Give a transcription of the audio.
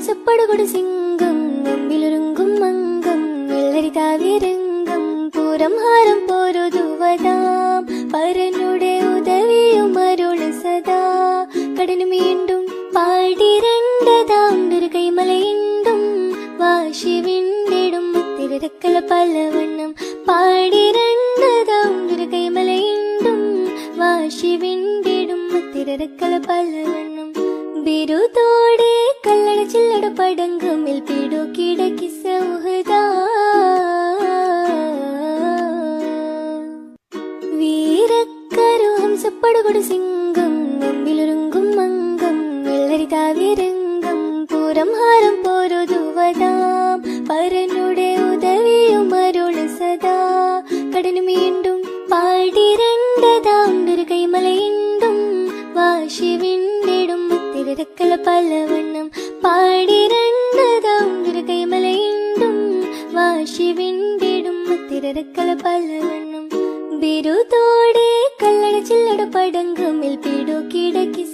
ഹംസപ്പടുകൊടു സിംഗം മുമ്പിലൊരുങ്കും മംഗം വെള്ളരിതാവിരംഗം പൂരം ഹാരം പോരുതുവതാം പരനുടെ ഉദവിയും അരുള് സദാ കടനു വീണ്ടും പാടിരണ്ടതാം ഒരു കൈമലയുണ്ടും വാശി വിണ്ടിടും തിരക്കല പലവണ്ണം പാടിരണ്ടതാം ഒരു കൈമലയുണ്ടും വാശി വിണ്ടിടും തിരക്കല പലവണ്ണം ബിരുദോടെ കല്ലട ചില്ലട പടങ്കമിൽ പിടു കിടക്കി സൗഹൃദാ വീരക്കരു ഹംസപ്പടുകൊടു സിംഗം മുമ്പിലൊരുങ്കും മംഗം വെള്ളരിതാവിരംഗം പൂരം ഹാരം പോരുതുവതാം പരനുടെ ഉദവിയും അരുള് സദാ കടനു വീണ്ടും പാടിരണ്ടതാം ഒരു കൈമലയുണ്ടും വാശി വിണ്ടിടും തിരക്കല പലവണ്ണം പാടിരണ്ടതാം ഒരു കൈമലയുണ്ടും വാശി വിണ്ടിടും തിരക്കല പലവണ്ണം ബിരുദോടെ കല്ലട ചില്ലട പടങ്കമിൽ പിടു കിടക്കി